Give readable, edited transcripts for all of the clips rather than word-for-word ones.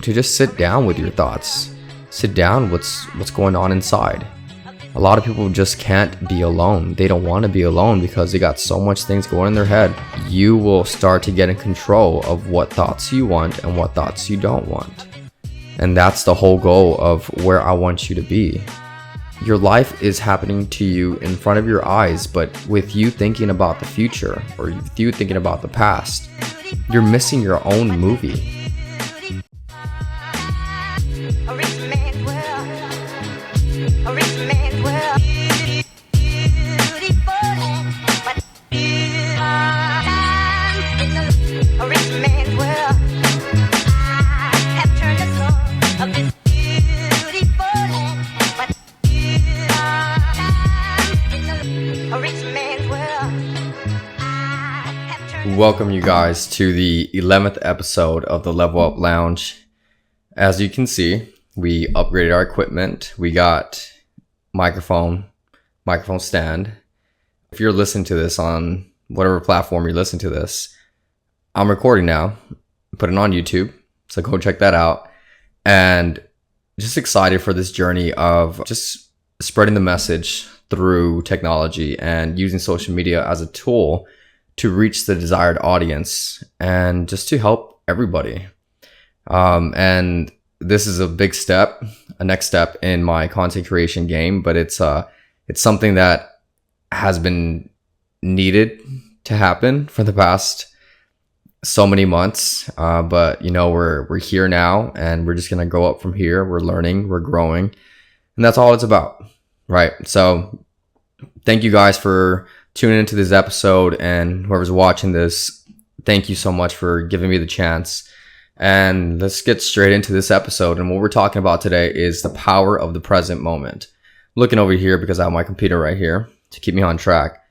to just sit down with your thoughts. Sit down what's going on inside. A lot of people just can't be alone. They don't want to be alone because they got so much things going in their head. You will start to get in control of what thoughts you want and what thoughts you don't want. And that's the whole goal of where I want you to be. Your life is happening to you in front of your eyes, but with you thinking about the future or with you thinking about the past, you're missing your own movie. Welcome you guys to the 11th episode of the Level Up Lounge. As you can see, we upgraded our equipment. We got microphone stand. If you're listening to this on whatever platform you listen to this, I'm recording now, put it on YouTube, so go check that out. And just excited for this journey of just spreading the message through technology and using social media as a tool to reach the desired audience and just to help everybody. And this is a big step, a next step in my content creation game, but it's something that has been needed to happen for the past so many months. But you know, we're here now and we're just going to go up from here. We're learning, we're growing, and that's all it's about. Right. So thank you guys for tuning into this episode, and whoever's watching this, thank you so much for giving me the chance. And let's get straight into this episode. And what we're talking about today is the power of the present moment. I'm looking over here because I have my computer right here to keep me on track.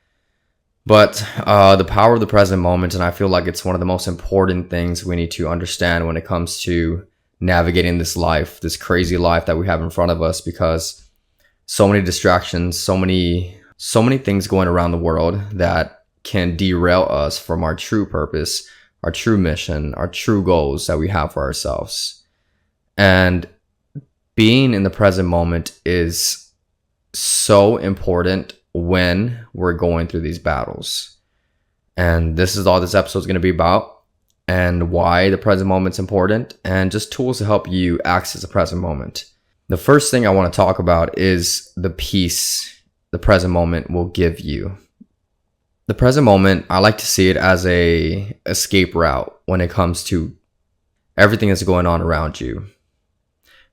But the power of the present moment, and I feel like it's one of the most important things we need to understand when it comes to navigating this life, this crazy life that we have in front of us, because so many distractions, so many things going around the world that can derail us from our true purpose, our true mission, our true goals that we have for ourselves. And being in the present moment is so important when we're going through these battles. And this is all this episode is going to be about, and why the present moment's important, and just tools to help you access the present moment. The first thing I want to talk about is the peace the present moment will give you. The present moment, I like to see it as a escape route when it comes to everything that's going on around you.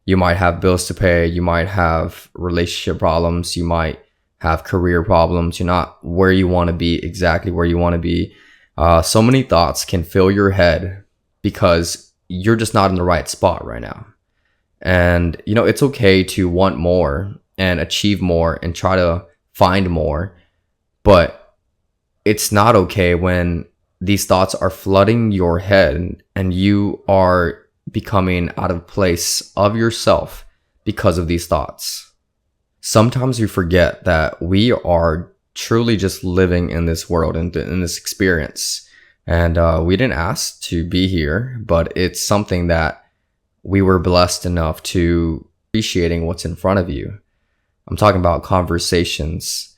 You might have bills to pay, you might have relationship problems, you might have career problems, you're not where you want to be, exactly where you want to be. So many thoughts can fill your head because you're just not in the right spot right now. And you know, it's okay to want more and achieve more and try to find more, but it's not okay when these thoughts are flooding your head and you are becoming out of place of yourself because of these thoughts. Sometimes we forget that we are truly just living in this world and in this experience, and we didn't ask to be here, but it's something that we were blessed enough to appreciating what's in front of you. I'm talking about conversations,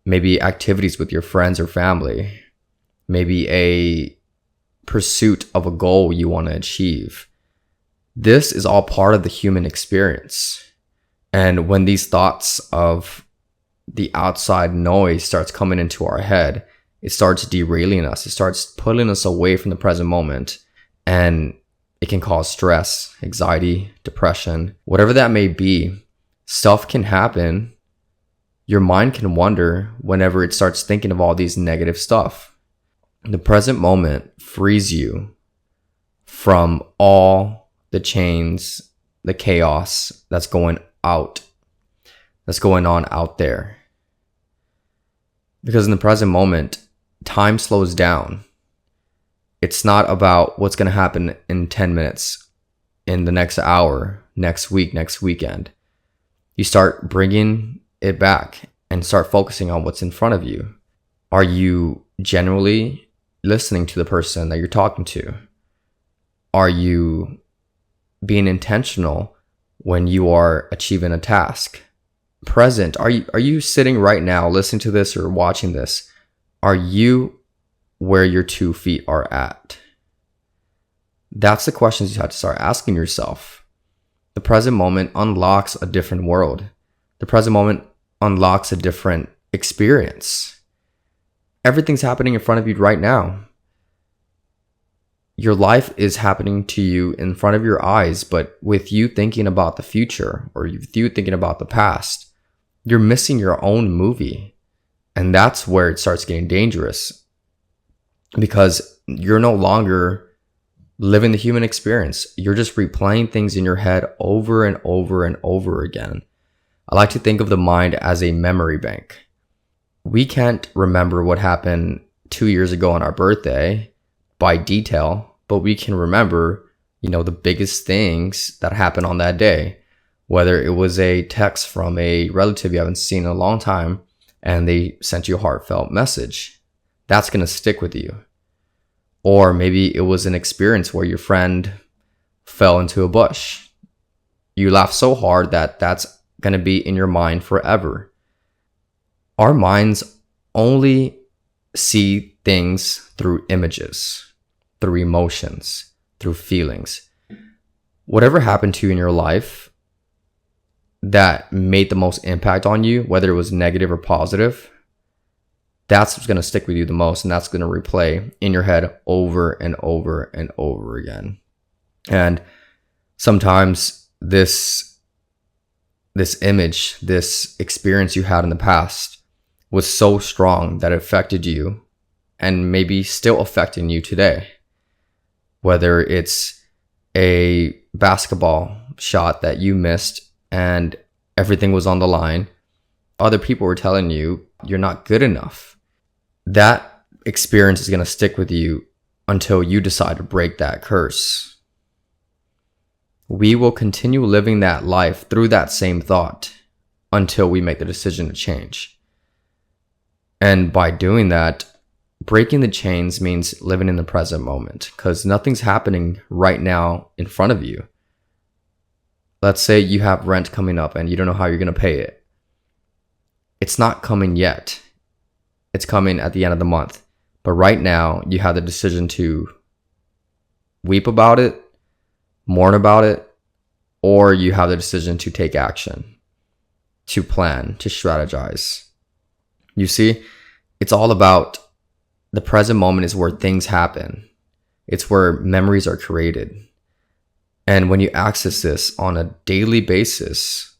maybe activities with your friends or family, maybe a pursuit of a goal you want to achieve. This is all part of the human experience. And when these thoughts of the outside noise starts coming into our head, it starts derailing us. It starts pulling us away from the present moment. And it can cause stress, anxiety, depression, whatever that may be. Stuff can happen. Your mind can wander whenever it starts thinking of all these negative stuff. The present moment frees you from all the chains, the chaos that's going on out there. Because in the present moment, time slows down. It's not about what's going to happen in 10 minutes, in the next hour, next week, next weekend. You start bringing it back and start focusing on what's in front of you. Are you genuinely listening to the person that you're talking to? Are you being intentional when you are achieving a task. Present, are you sitting right now listening to this or watching this? Are you where your 2 feet are at? That's the questions you have to start asking yourself. The present moment unlocks a different world. The present moment unlocks a different experience. Everything's happening in front of you right now. Your life is happening to you in front of your eyes, but with you thinking about the future or with you thinking about the past, you're missing your own movie. And that's where it starts getting dangerous, because you're no longer living the human experience. You're just replaying things in your head over and over and over again. I like to think of the mind as a memory bank. We can't remember what happened 2 years ago on our birthday by detail, but we can remember, the biggest things that happened on that day. Whether it was a text from a relative you haven't seen in a long time and they sent you a heartfelt message, that's going to stick with you. Or maybe it was an experience where your friend fell into a bush. You laughed so hard that that's going to be in your mind forever. Our minds only see things through images, through emotions, through feelings. Whatever happened to you in your life that made the most impact on you, whether it was negative or positive, that's what's going to stick with you the most, and that's going to replay in your head over and over and over again. And sometimes this image, this experience you had in the past was so strong that it affected you and maybe still affecting you today. Whether it's a basketball shot that you missed and everything was on the line, other people were telling you you're not good enough. That experience is going to stick with you until you decide to break that curse. We will continue living that life through that same thought until we make the decision to change. And by doing that, breaking the chains means living in the present moment, because nothing's happening right now in front of you. Let's say you have rent coming up and you don't know how you're going to pay it. It's not coming yet. It's coming at the end of the month. But right now, you have the decision to weep about it, mourn about it, or you have the decision to take action, to plan, to strategize. You see, it's all about the present moment is where things happen. It's where memories are created. And when you access this on a daily basis,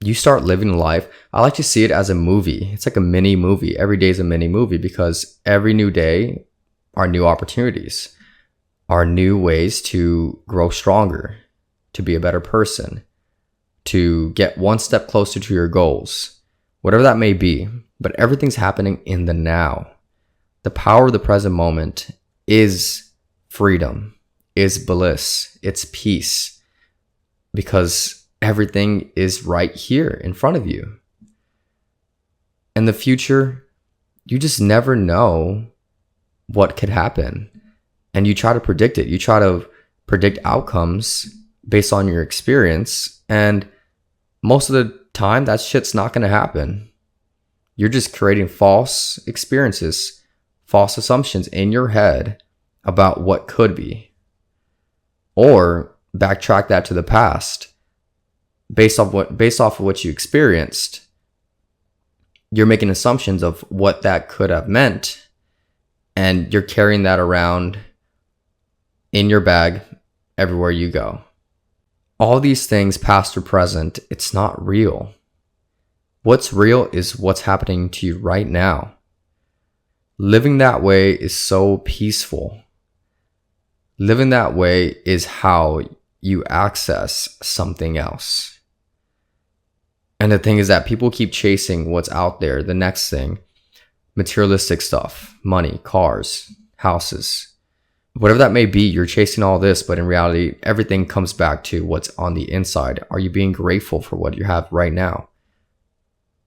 you start living life. I like to see it as a movie. It's like a mini movie. Every day is a mini movie, because every new day are new opportunities, are new ways to grow stronger, to be a better person, to get one step closer to your goals, whatever that may be. But everything's happening in the now. The power of the present moment is freedom, is bliss, it's peace, because everything is right here in front of you. In the future, you just never know what could happen. And you try to predict it. You try to predict outcomes based on your experience. And most of the time, that shit's not going to happen. You're just creating false experiences, false assumptions in your head about what could be. Or backtrack that to the past. Based off of what you experienced, you're making assumptions of what that could have meant, and you're carrying that around in your bag everywhere you go. All these things, past or present, it's not real. What's real is what's happening to you right now. Living that way is so peaceful. Living that way is how you access something else. And the thing is that people keep chasing what's out there, the next thing, materialistic stuff, money, cars, houses, whatever that may be. You're chasing all this, but in reality, everything comes back to what's on the inside. Are you being grateful for what you have right now?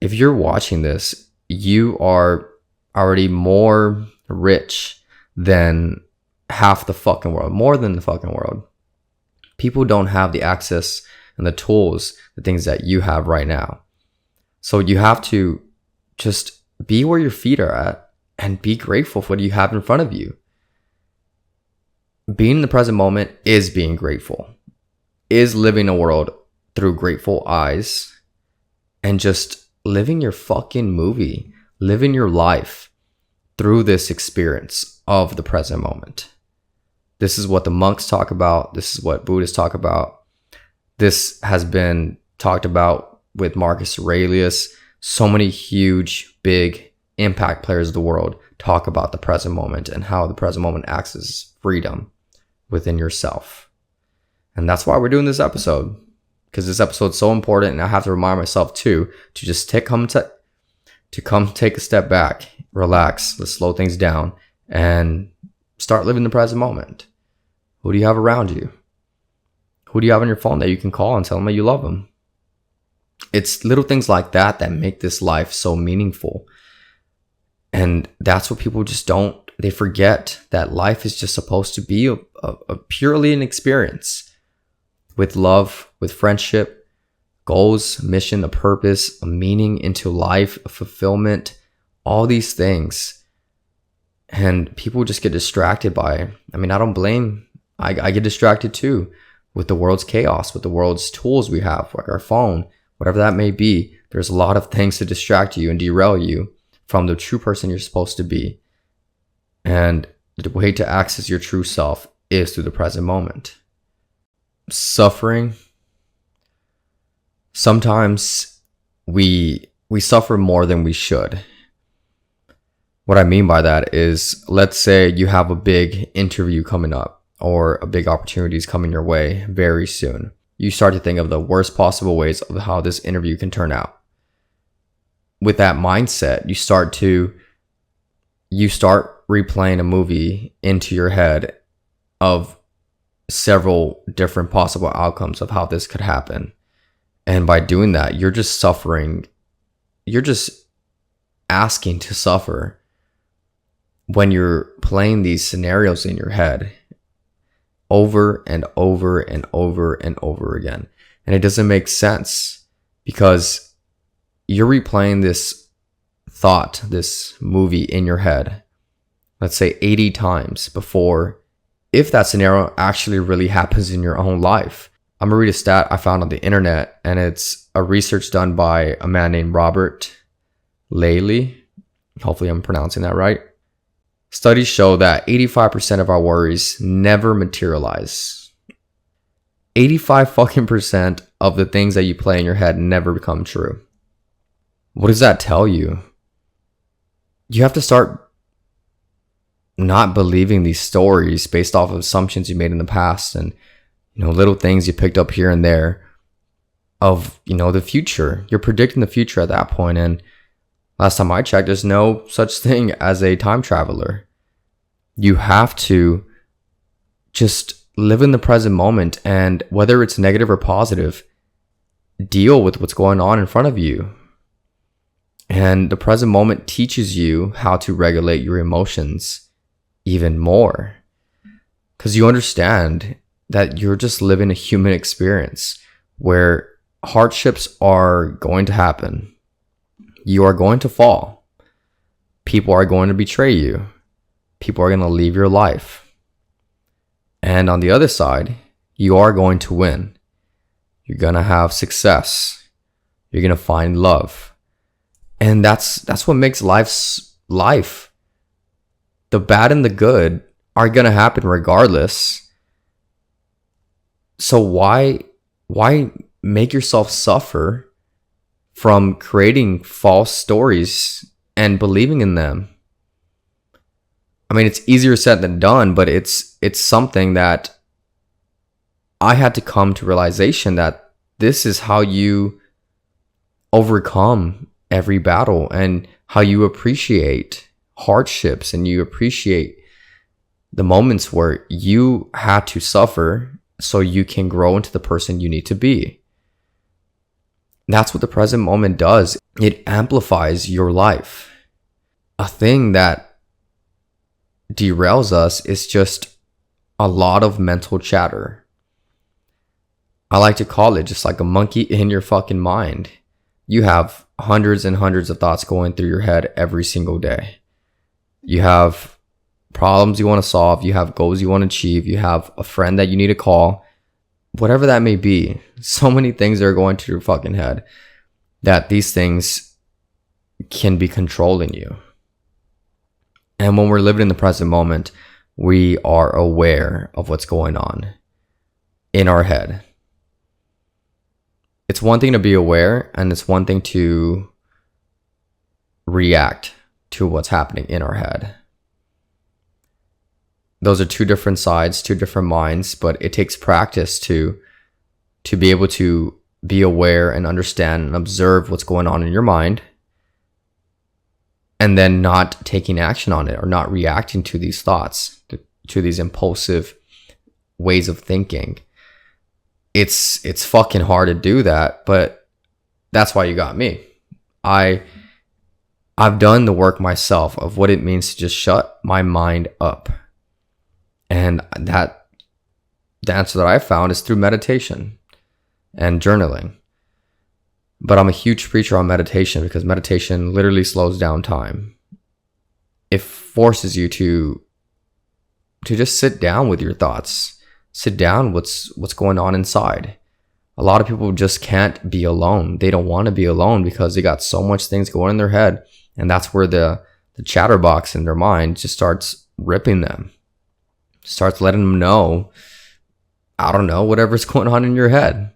If you're watching this, you are already more rich than half the fucking world, more than the fucking world. People don't have the access and the tools, the things that you have right now. So you have to just be where your feet are at and be grateful for what you have in front of you. Being in the present moment is being grateful, is living a world through grateful eyes, and just living your fucking movie, living your life through this experience of the present moment. This is what the monks talk about. This is what Buddhists talk about. This has been talked about with Marcus Aurelius. So many huge, big impact players of the world talk about the present moment and how the present moment acts as freedom within yourself. And that's why we're doing this episode, because this episode is so important, and I have to remind myself too to just take a step back, relax, let's slow things down, and start living the present moment. Who do you have around you? Who do you have on your phone that you can call and tell them that you love them? It's little things like that that make this life so meaningful. And that's what people just don't, they forget that life is just supposed to be a purely an experience with love, with friendship, goals, mission, a purpose, a meaning into life, a fulfillment, all these things. And people just get distracted by, I don't blame, I get distracted too with the world's chaos, with the world's tools we have, like our phone, whatever that may be. There's a lot of things to distract you and derail you from the true person you're supposed to be. And the way to access your true self is through the present moment. Suffering. Sometimes we suffer more than we should. What I mean by that is, let's say you have a big interview coming up or a big opportunity is coming your way very soon. You start to think of the worst possible ways of how this interview can turn out. With that mindset, you start replaying a movie into your head of several different possible outcomes of how this could happen. And by doing that, you're just suffering. You're just asking to suffer when you're playing these scenarios in your head over and over and over and over again. And it doesn't make sense because you're replaying this thought, this movie in your head, let's say 80 times before, if that scenario actually really happens in your own life. I'm gonna read a stat I found on the internet, and it's a research done by a man named Robert Laley. Hopefully I'm pronouncing that right. Studies show that 85% of our worries never materialize. 85 fucking percent of the things that you play in your head never become true. What does that tell you? You have to start not believing these stories based off of assumptions you made in the past and, little things you picked up here and there of, the future. You're predicting the future at that point. And last time I checked, there's no such thing as a time traveler. You have to just live in the present moment, and whether it's negative or positive, deal with what's going on in front of you. And the present moment teaches you how to regulate your emotions even more, because you understand that you're just living a human experience where hardships are going to happen. You are going to fall. People are going to betray you. People are going to leave your life. And on the other side, you are going to win. You're going to have success. You're going to find love. And that's what makes life. The bad and the good are going to happen regardless. So why make yourself suffer from creating false stories and believing in them? It's easier said than done, but it's something that I had to come to realization that this is how you overcome every battle and how you appreciate hardships and you appreciate the moments where you had to suffer so you can grow into the person you need to be. That's what the present moment does. It amplifies your life. A thing that derails us is just a lot of mental chatter. I like to call it just like a monkey in your fucking mind. You have hundreds and hundreds of thoughts going through your head every single day. You have problems you want to solve. You have goals you want to achieve. You have a friend that you need to call. Whatever that may be. So many things are going to your fucking head that these things can be controlling you. And when we're living in the present moment, we are aware of what's going on in our head. It's one thing to be aware, and it's one thing to react to what's happening in our head. Those are two different sides, two different minds, but it takes practice to be able to be aware and understand and observe what's going on in your mind, and then not taking action on it or not reacting to these thoughts, to these impulsive ways of thinking. It's fucking hard to do that, but that's why you got me. I've done the work myself of what it means to just shut my mind up. And the answer that I found is through meditation and journaling. But I'm a huge preacher on meditation because meditation literally slows down time. It forces you to just sit down with your thoughts. Sit down what's going on inside. A lot of people just can't be alone. They don't want to be alone because they got so much things going in their head. And that's where the chatterbox in their mind just starts ripping them. Starts letting them know, I don't know, whatever's going on in your head.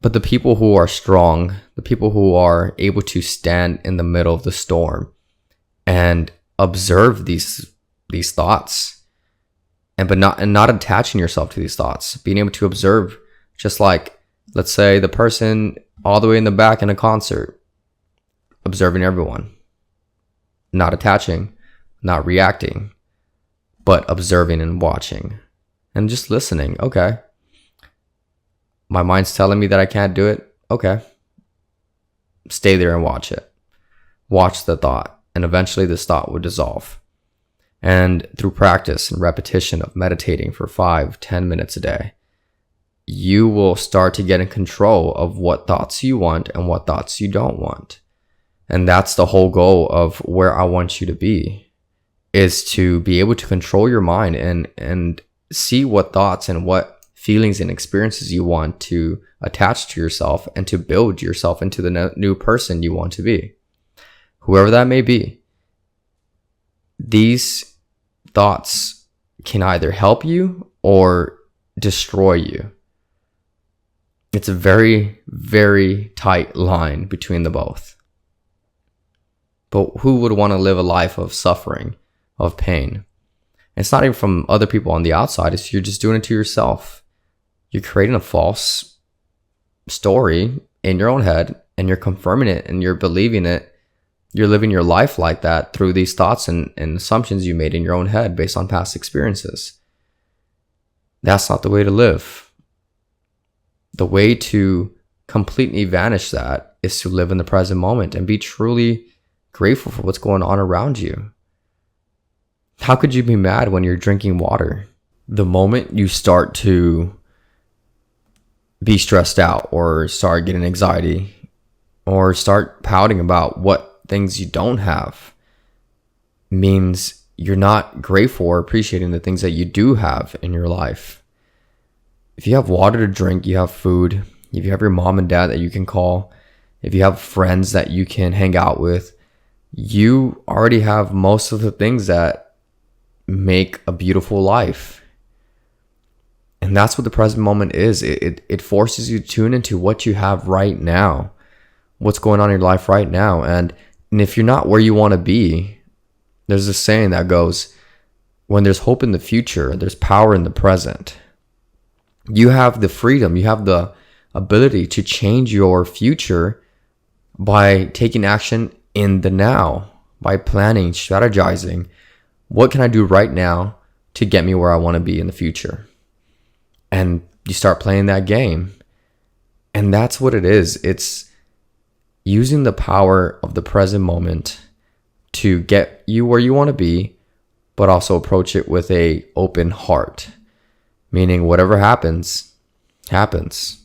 But the people who are strong, the people who are able to stand in the middle of the storm and observe these thoughts, and not attaching yourself to these thoughts, being able to observe, just like, let's say, the person all the way in the back in a concert, observing everyone, not attaching, not reacting, but observing and watching and just listening. Okay, my mind's telling me that I can't do it. Okay, stay there and watch it. Watch the thought, and eventually this thought would dissolve. And through practice and repetition of meditating for 5-10 minutes a day, you will start to get in control of what thoughts you want and what thoughts you don't want. And that's the whole goal of where I want you to be, is to be able to control your mind and see what thoughts and what feelings and experiences you want to attach to yourself and to build yourself into the new person you want to be, whoever that may be. These thoughts can either help you or destroy you. It's a very, very tight line between the both. But who would want to live a life of suffering, of pain? It's not even from other people on the outside. It's you're just doing it to yourself. You're creating a false story in your own head, and you're confirming it, and you're believing it. You're living your life like that through these thoughts and assumptions you made in your own head based on past experiences. That's not the way to live. The way to completely vanish that is to live in the present moment and be truly grateful for what's going on around you. How could you be mad when you're drinking water? The moment you start to be stressed out or start getting anxiety or start pouting about what things you don't have, means you're not grateful or appreciating the things that you do have in your life. If you have water to drink, you have food, if you have your mom and dad that you can call, if you have friends that you can hang out with, you already have most of the things that make a beautiful life. And that's what the present moment is. It forces you to tune into what you have right now, what's going on in your life right now. And if you're not where you want to be, there's this saying that goes, when there's hope in the future, there's power in the present. You have the freedom, you have the ability to change your future by taking action in the now, by planning, strategizing. What can I do right now to get me where I want to be in the future? And you start playing that game. And that's what it is. It's using the power of the present moment to get you where you want to be, but also approach it with an open heart. Meaning whatever happens, happens,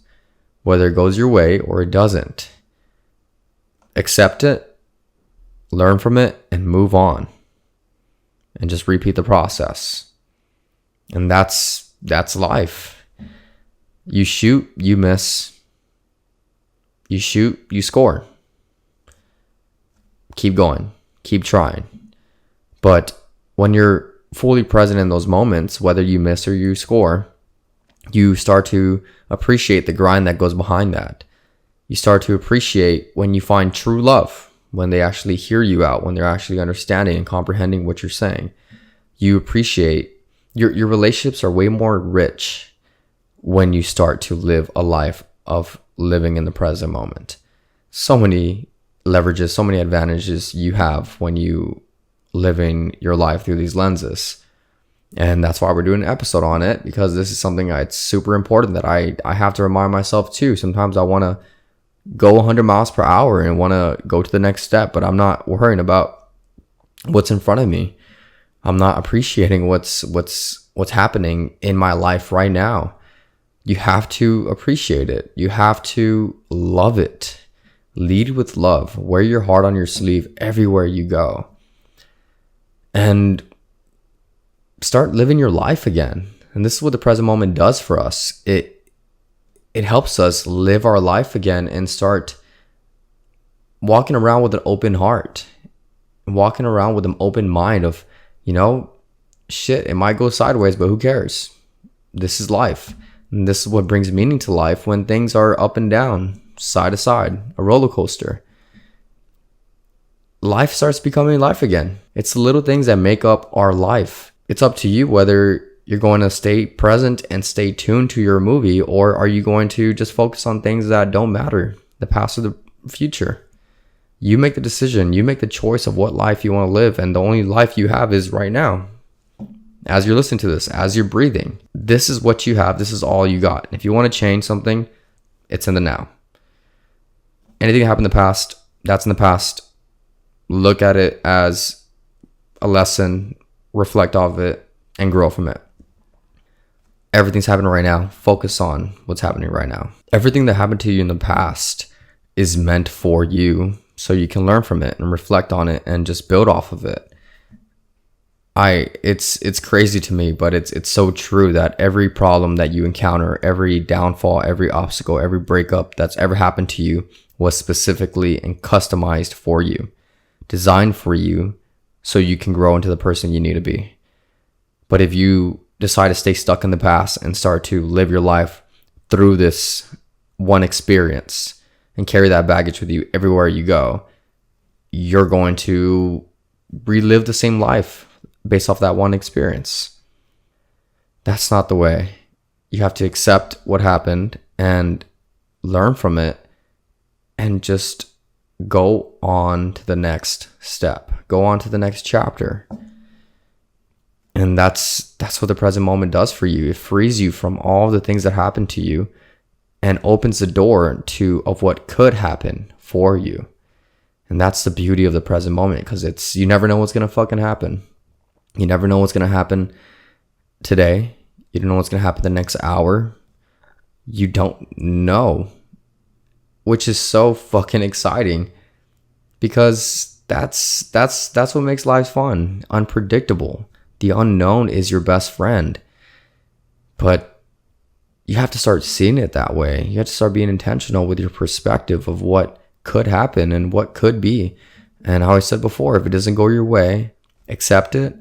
whether it goes your way or it doesn't. Accept it, learn from it, and move on. And just repeat the process. And that's life. You shoot, you miss. You shoot, you score. Keep going. Keep trying. But when you're fully present in those moments, whether you miss or you score, you start to appreciate the grind that goes behind that. You start to appreciate when you find true love, when they actually hear you out, when they're actually understanding and comprehending what you're saying. You appreciate your relationships are way more rich when you start to live a life of living in the present moment. So many leverages, so many advantages you have when you living your life through these lenses. And that's why we're doing an episode on it, because this is something it's super important that I have to remind myself too. Sometimes I want to go 100 miles per hour and want to go to the next step, but I'm not worrying about what's in front of me. I'm not appreciating what's happening in my life right now. You have to appreciate it. You have to love it. Lead with love. Wear your heart on your sleeve everywhere you go. And start living your life again. And this is what the present moment does for us. It helps us live our life again and start walking around with an open heart, walking around with an open mind of, shit, it might go sideways, but who cares? This is life. And this is what brings meaning to life when things are up and down, side to side, a roller coaster. Life starts becoming life again. It's the little things that make up our life. It's up to you whether you're going to stay present and stay tuned to your movie, or are you going to just focus on things that don't matter, the past or the future. You make the decision. You make the choice of what life you want to live, and the only life you have is right now. As you're listening to this, as you're breathing, this is what you have. This is all you got. If you want to change something, it's in the now. Anything that happened in the past, that's in the past. Look at it as a lesson, reflect off it, and grow from it. Everything's happening right now. Focus on what's happening right now. Everything that happened to you in the past is meant for you, so you can learn from it and reflect on it and just build off of it. It's crazy to me, but it's so true that every problem that you encounter, every downfall, every obstacle, every breakup that's ever happened to you was specifically and customized for you, designed for you, so you can grow into the person you need to be. But if you decide to stay stuck in the past and start to live your life through this one experience and carry that baggage with you everywhere you go, you're going to relive the same life based off that one experience. That's not the way. You have to accept what happened and learn from it and just go on to the next step. Go on to the next chapter. And that's what the present moment does for you. It frees you from all the things that happened to you and opens the door of what could happen for you. And that's the beauty of the present moment, because you never know what's going to fucking happen. You never know what's going to happen today. You don't know what's going to happen the next hour. You don't know, which is so fucking exciting, because that's what makes life fun, unpredictable. The unknown is your best friend, but you have to start seeing it that way. You have to start being intentional with your perspective of what could happen and what could be. And how I said before, if it doesn't go your way, accept it,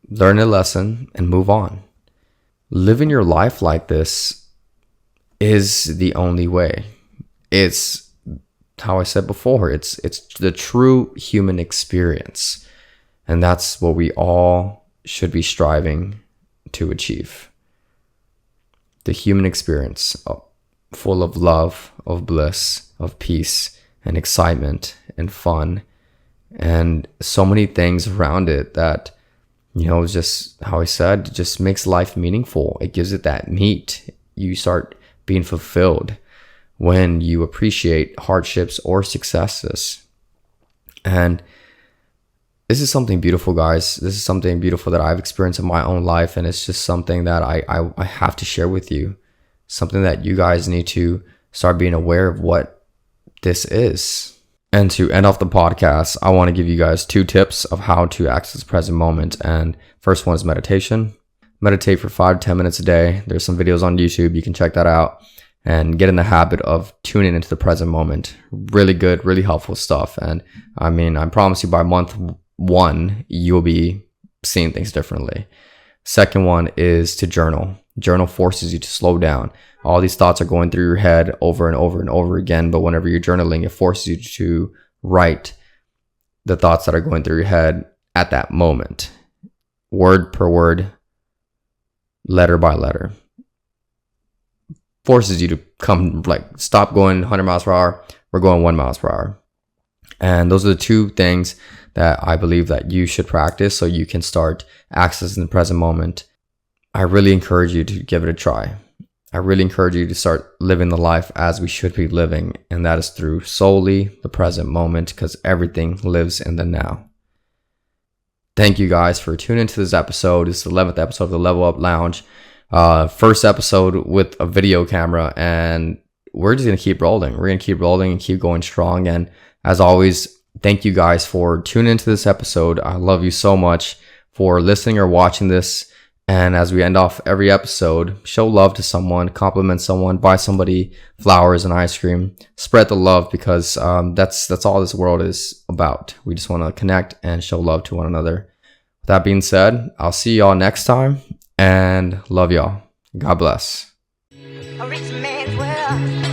learn a lesson, and move on. Living your life like this is the only way. It's how I said before, it's the true human experience. And that's what we all should be striving to achieve. The human experience, full of love, of bliss, of peace, and excitement, and fun, and so many things around it that, just how I said, just makes life meaningful. It gives it that meat. You start being fulfilled when you appreciate hardships or successes. And this is something beautiful, guys. This is something beautiful that I've experienced in my own life, and it's just something that I have to share with you. something that you guys need to start being aware of what this is. And to end off the podcast, I want to give you guys 2 tips of how to access the present moment. And first one is meditation. Meditate for 5 to 10 minutes a day. There's some videos on YouTube. You can check that out and get in the habit of tuning into the present moment. Really good, really helpful stuff. And I mean, I promise you by month 1, you'll be seeing things differently. Second one is to journal. Journal forces you to slow down. All these thoughts are going through your head over and over and over again, but whenever you're journaling, it forces you to write the thoughts that are going through your head at that moment, word per word, letter by letter. Forces you to stop going 100 miles per hour. We're going 1 mile per hour. And those are the 2 things that I believe that you should practice so you can start accessing the present moment. I really encourage you to give it a try. I really encourage you to start living the life as we should be living, and that is through solely the present moment, because everything lives in the now. Thank you guys for tuning into this episode. It's the 11th episode of the Level Up Lounge. First episode with a video camera, and we're just going to keep rolling. We're going to keep rolling and keep going strong. And as always, thank you guys for tuning into this episode. I love you so much for listening or watching this. And as we end off every episode, show love to someone, compliment someone, buy somebody flowers and ice cream, spread the love, because that's all this world is about. We just want to connect and show love to one another. With that being said, I'll see y'all next time, and love y'all. God bless. A rich man's world.